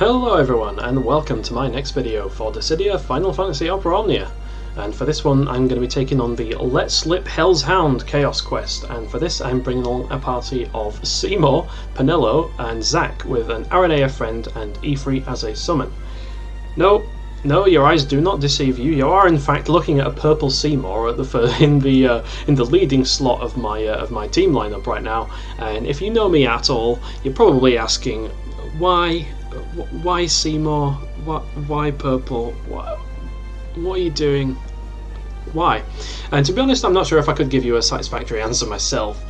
Hello everyone, and welcome to my next video for Dissidia Final Fantasy Opera Omnia. And for this one I'm going to be taking on the Let Slip Hell's Hound Chaos Quest, and for this I'm bringing along a party of Seymour, Penelo and Zack with an Aranea friend and Ifrit as a summon. No, your eyes do not deceive you. You are in fact looking at a purple Seymour at in the leading slot of my team lineup right now. And if you know me at all, you're probably asking, why Seymour? Why purple? What are you doing? Why? And to be honest, I'm not sure if I could give you a satisfactory answer myself.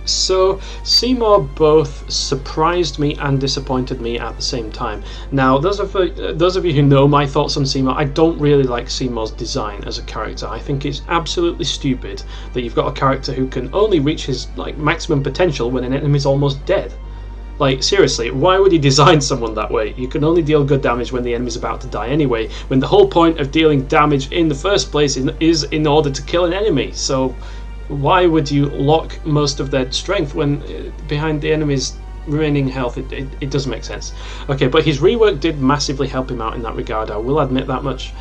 So Seymour both surprised me and disappointed me at the same time. Now, those of you who know my thoughts on Seymour, I don't really like Seymour's design as a character. I think it's absolutely stupid that you've got a character who can only reach his maximum potential when an enemy's almost dead. Like, seriously, why would he design someone that way? You can only deal good damage when the enemy's about to die anyway, when the whole point of dealing damage in the first place is in order to kill an enemy. So why would you lock most of their strength when behind the enemy's remaining health? It doesn't make sense. Okay, but his rework did massively help him out in that regard, I will admit that much.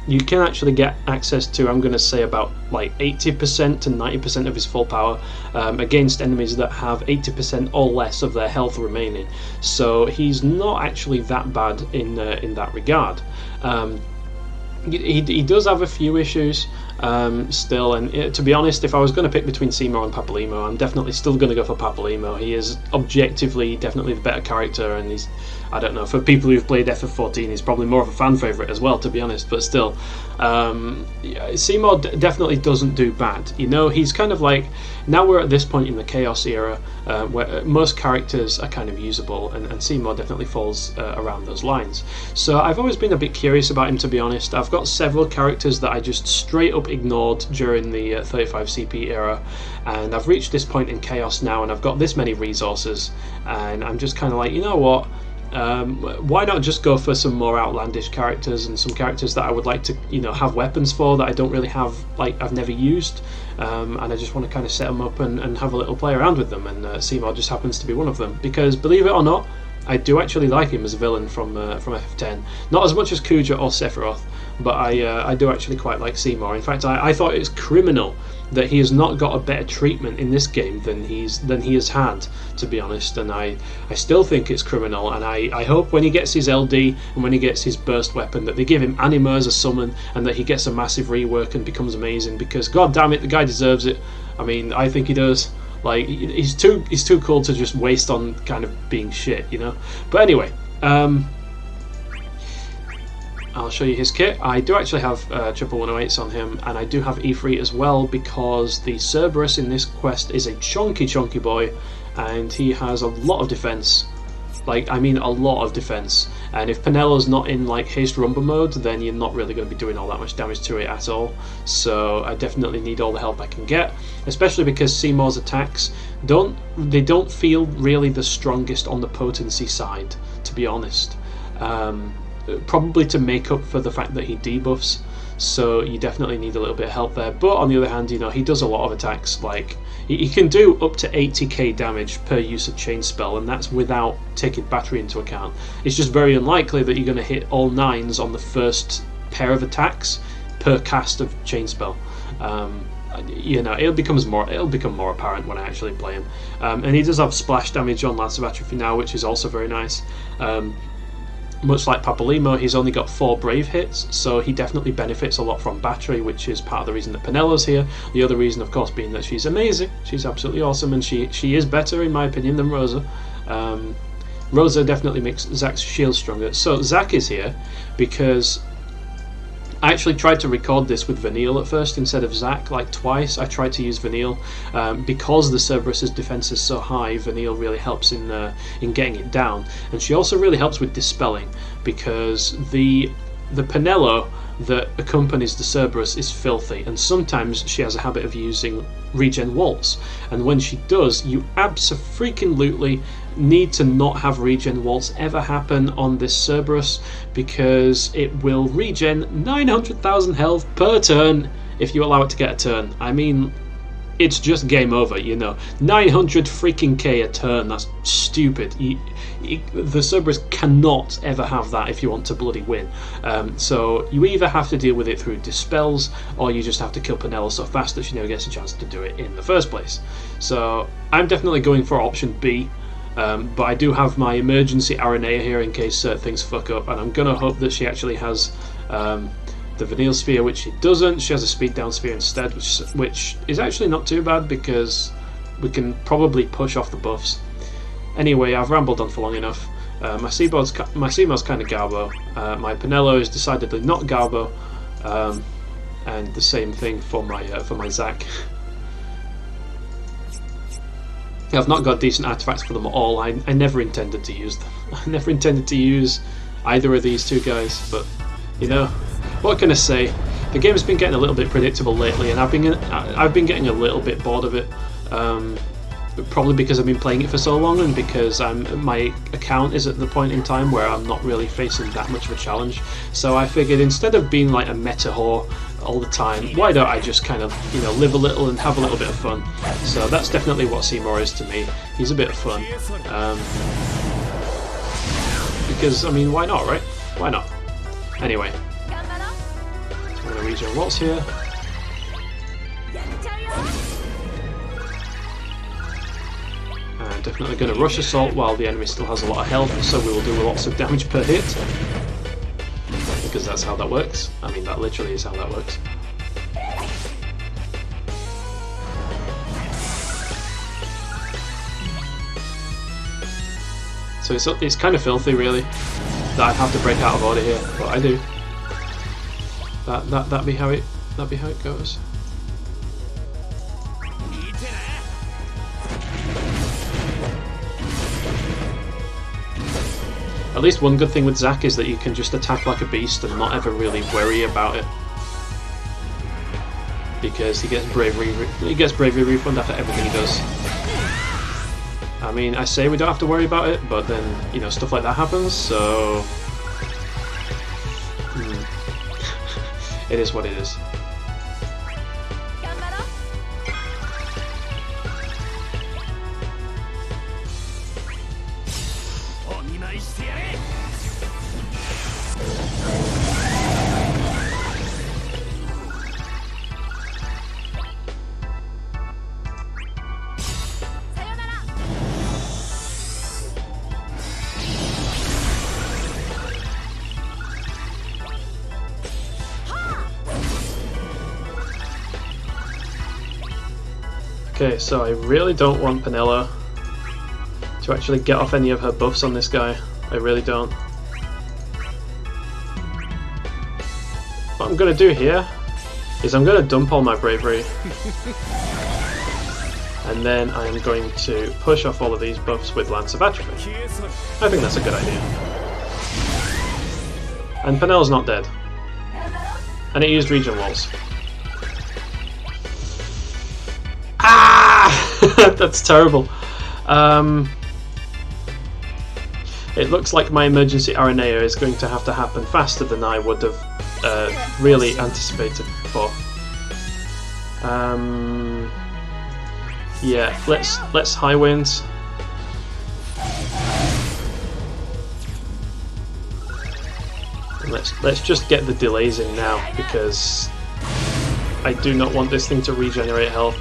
You can actually get access to, I'm going to say, about 80% to 90% of his full power against enemies that have 80% or less of their health remaining. So he's not actually that bad in that regard. He does have a few issues still, and to be honest, if I was going to pick between Seymour and Papalymo, I'm definitely still going to go for Papalymo. He is objectively definitely the better character, and he's, I don't know, for people who've played FF14, he's probably more of a fan favourite as well, to be honest, but still. Seymour definitely doesn't do bad. You know, he's kind of like, now we're at this point in the Chaos era where most characters are kind of usable, and Seymour definitely falls around those lines. So I've always been a bit curious about him, to be honest. I've got several characters that I just straight up ignored during the 35 CP era, and I've reached this point in Chaos now, and I've got this many resources, and I'm just kind of like, you know what? Why not just go for some more outlandish characters and some characters that I would like to, have weapons for that I don't really have, I've never used, and I just want to kind of set them up and have a little play around with them, and Seymour just happens to be one of them, because believe it or not, I do actually like him as a villain from FF10. Not as much as Kuja or Sephiroth, but I do actually quite like Seymour. In fact, I thought it's criminal that he has not got a better treatment in this game than he has had, to be honest, and I still think it's criminal, and I hope when he gets his LD and when he gets his burst weapon that they give him Anima as a summon, and that he gets a massive rework and becomes amazing, because god damn it, the guy deserves it. I mean, I think he does. Like, he's too cool to just waste on kind of being shit, But anyway, I'll show you his kit. I do actually have triple 108s on him, and I do have Ifrit as well, because the Cerberus in this quest is a chonky boy, and he has a lot of defense. I mean a lot of defense, and if Penelo's not in haste rumba mode, then you're not really going to be doing all that much damage to it at all. So I definitely need all the help I can get, especially because Seymour's attacks don't feel really the strongest on the potency side, to be honest. Probably to make up for the fact that he debuffs, so you definitely need a little bit of help there. But on the other hand, he does a lot of attacks. He can do up to 80k damage per use of Chainspell, and that's without taking battery into account. It's just very unlikely that you're going to hit all 9s on the first pair of attacks per cast of Chainspell. It'll become more apparent when I actually play him. And he does have splash damage on Lance of Atrophy now, which is also very nice. Much like Papalymo, he's only got 4 brave hits, so he definitely benefits a lot from battery, which is part of the reason that Penelo's here. The other reason, of course, being that she's amazing. She's absolutely awesome, and she is better, in my opinion, than Rosa. Rosa definitely makes Zack's shield stronger. So Zack is here because I actually tried to record this with Vanille at first instead of Zack, twice. I tried to use Vanille because the Cerberus's defense is so high. Vanille really helps in getting it down, and she also really helps with dispelling, because the Penelo that accompanies the Cerberus is filthy, and sometimes she has a habit of using regen waltz, and when she does, you abso-freaking-lutely need to not have regen waltz ever happen on this Cerberus, because it will regen 900,000 health per turn if you allow it to get a turn. I mean, it's just game over, you know. 900 freaking K a turn, that's stupid. The Cerberus cannot ever have that if you want to bloody win. So you either have to deal with it through dispels, or you just have to kill Penelo so fast that she never gets a chance to do it in the first place. So I'm definitely going for option B, but I do have my emergency RNA here in case things fuck up, and I'm going to hope that she actually has the Vanille Sphere, which she doesn't. She has a Speed Down Sphere instead, which is actually not too bad because we can probably push off the buffs. Anyway, I've rambled on for long enough. My Seymour's kind of Garbo. My Penelo is decidedly not Garbo, and the same thing for my Zack. I've not got decent artifacts for them at all. I never intended to use them. I never intended to use either of these two guys, but you know, what can I say? The game's been getting a little bit predictable lately, and I've been getting a little bit bored of it. Probably because I've been playing it for so long, and because my account is at the point in time where I'm not really facing that much of a challenge. So I figured instead of being like a meta whore all the time, why don't I just kind of, you know, live a little and have a little bit of fun. So that's definitely what Seymour is to me. He's a bit of fun. Because, I mean, why not, right? Why not? Anyway, I'm going to regen Waltz here. Definitely going to rush assault while the enemy still has a lot of health, so we will do lots of damage per hit, because that's how that works. I mean, that literally is how that works. So it's kind of filthy, really, that I have to break out of order here, but I do. That'd be how it goes. At least one good thing with Zack is that you can just attack like a beast and not ever really worry about it, because he gets bravery refund after everything he does. I mean, I say we don't have to worry about it, but then, you know, stuff like that happens, so it is what it is. Okay, so I really don't want Penelo to actually get off any of her buffs on this guy. I really don't. What I'm going to do here is I'm going to dump all my bravery, and then I'm going to push off all of these buffs with Lance of Atrophy. I think that's a good idea. And Penelo's not dead. And it used Regen Walls. Ah! That's terrible. It looks like my emergency RNA is going to have to happen faster than I would have really anticipated before. Yeah, let's high winds. And let's just get the delays in now, because I do not want this thing to regenerate health.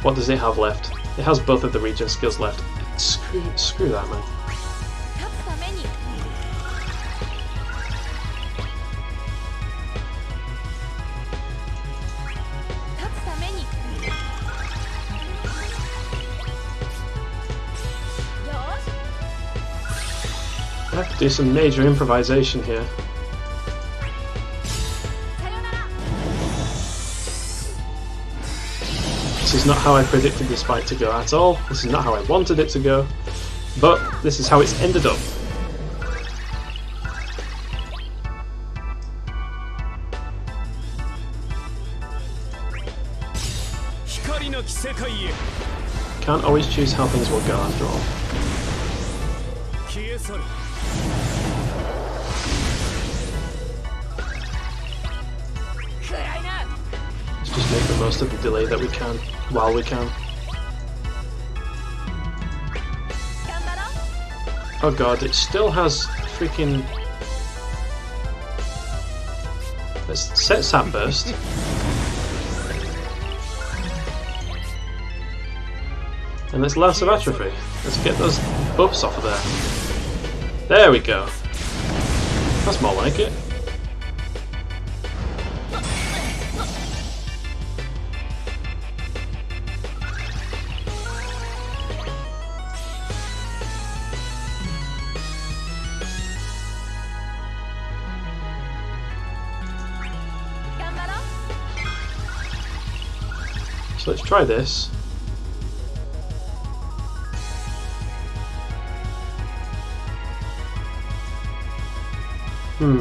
What does it have left? It has both of the regen skills left. Screw that, man. I have to do some major improvisation here. This is not how I predicted this fight to go at all. This is not how I wanted it to go. But this is how it's ended up. Can't always choose how things will go after all. Just make the most of the delay that we can, while we can. Oh god, it still has freaking... Let's set Sap Burst. And let's Lance of Atrophy. Let's get those buffs off of there. There we go. That's more like it. So let's try this. Not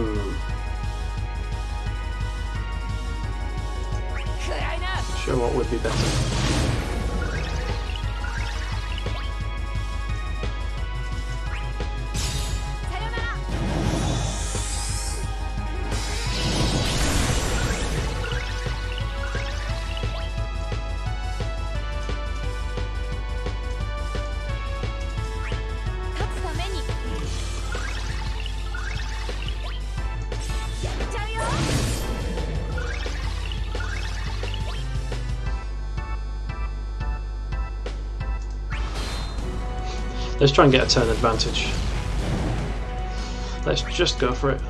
sure what would be better. Let's try and get a turn advantage. Let's just go for it.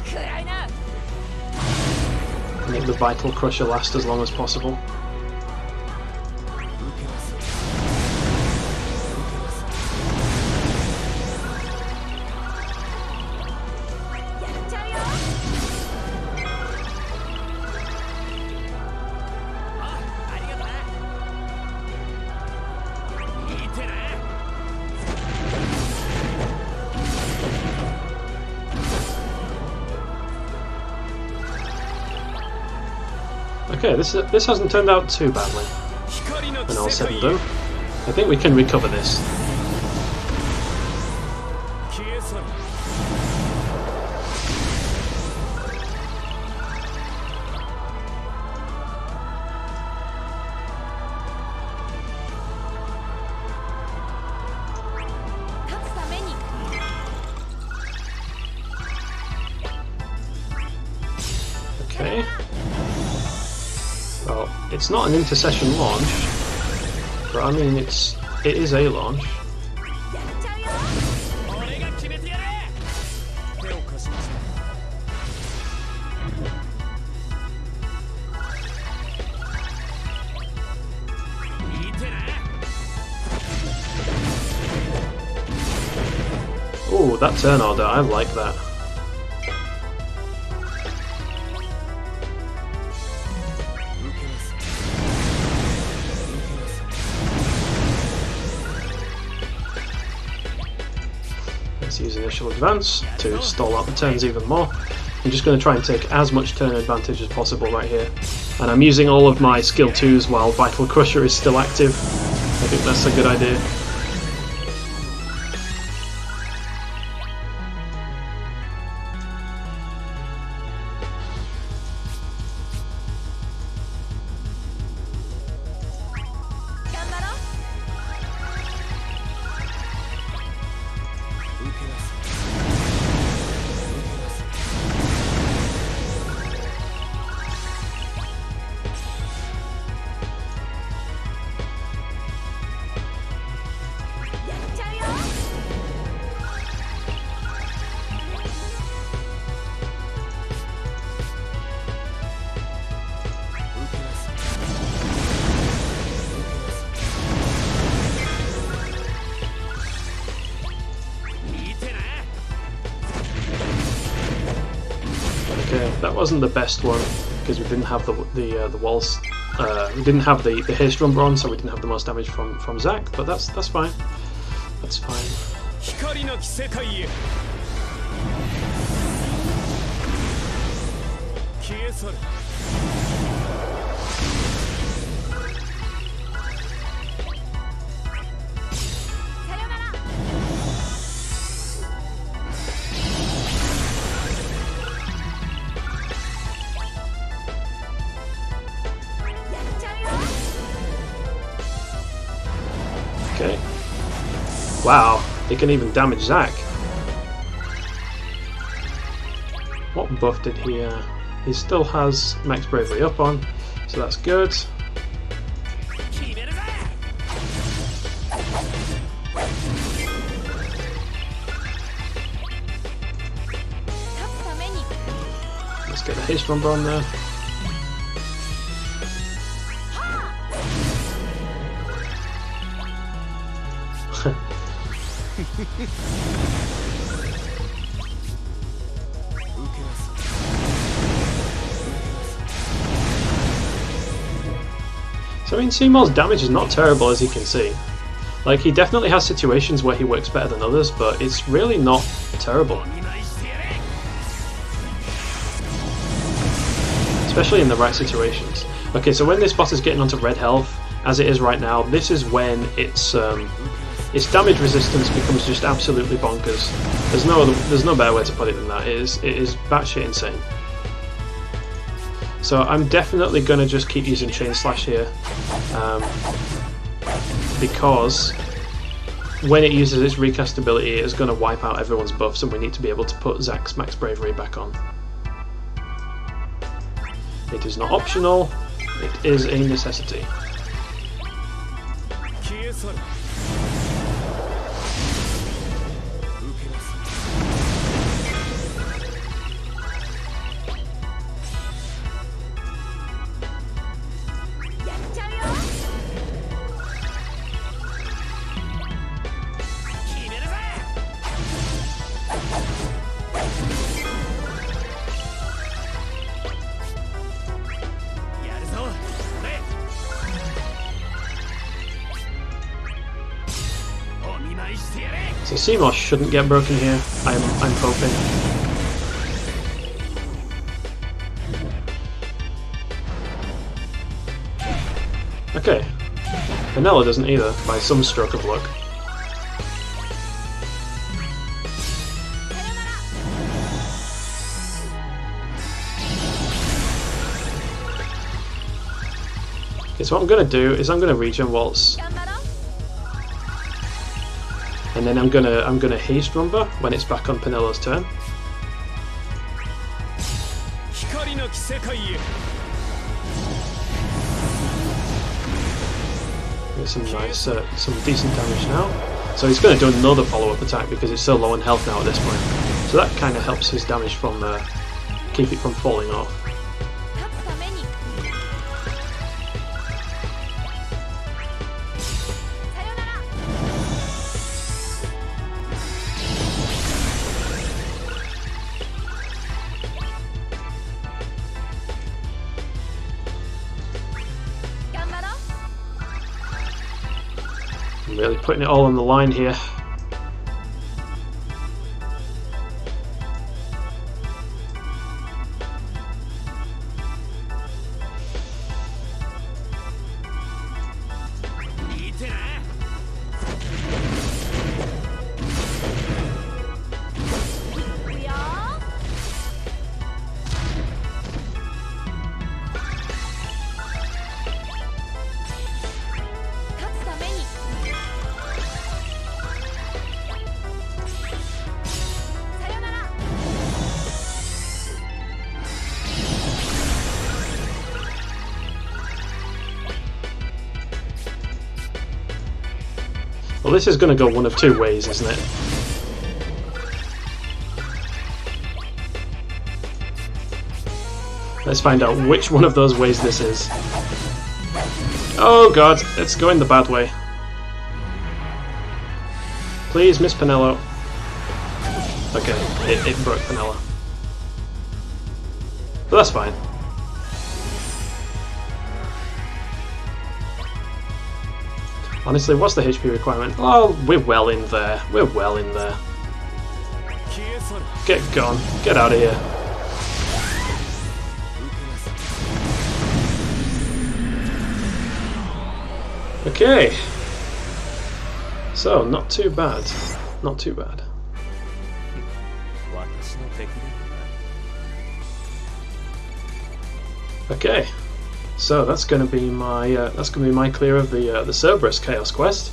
Make the Vital Crusher last as long as possible. Okay, this hasn't turned out too badly. When all said and done, I think we can recover this. Okay. Well, it's not an intercession launch, but I mean it is a launch. Oh, that turn order, I like that. Let's use initial advance to stall out the turns even more. I'm just going to try and take as much turn advantage as possible right here. And I'm using all of my skill 2s while Vital Crusher is still active. I think that's a good idea. That wasn't the best one because we didn't have the walls. We didn't have the haste rumble on, so we didn't have the most damage from Zack. But that's fine. That's fine. Wow, he can even damage Zack. What buff did he... he still has Max Bravery up on, so that's good. Let's get the haste rumble on there. So I mean, Seymour's damage is not terrible, as you can see. Like, he definitely has situations where he works better than others, but it's really not terrible. Especially in the right situations. Okay, so when this boss is getting onto red health, as it is right now, this is when its damage resistance becomes just absolutely bonkers. There's no better way to put it than that. It is batshit insane. So I'm definitely going to just keep using Chain Slash here, because when it uses its recast ability, it is going to wipe out everyone's buffs, and we need to be able to put Zack's Max Bravery back on. It is not optional, it is a necessity. So Seymour shouldn't get broken here, I'm hoping. Okay, Penelo doesn't either, by some stroke of luck. Okay, so what I'm going to do is I'm going to regen waltz. And then I'm gonna haste rumba when it's back on Penelo's turn. Get some nice, some decent damage now. So he's gonna do another follow-up attack because he's so low on health now at this point. So that kind of helps his damage from keep it from falling off. Really putting it all on the line here. Well, this is going to go one of two ways, isn't it? Let's find out which one of those ways this is. Oh god, it's going the bad way. Please, Miss Penelo. Okay, it broke Penelo. But that's fine. Honestly, what's the HP requirement? Oh, we're well in there. We're well in there. Get gone. Get out of here. Okay. So, not too bad. Not too bad. Okay. So that's going to be my clear of the Cerberus Chaos quest.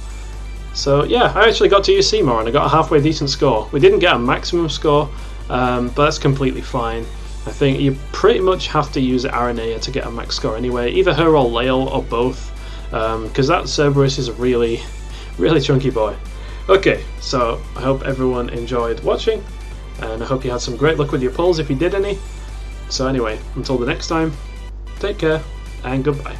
So yeah, I actually got to use Seymour and I got a halfway decent score. We didn't get a maximum score, but that's completely fine. I think you pretty much have to use Aranea to get a max score anyway, either her or Lael or both, because that Cerberus is a really chunky boy. Okay, so I hope everyone enjoyed watching, and I hope you had some great luck with your pulls if you did any. So anyway, until the next time, take care and goodbye.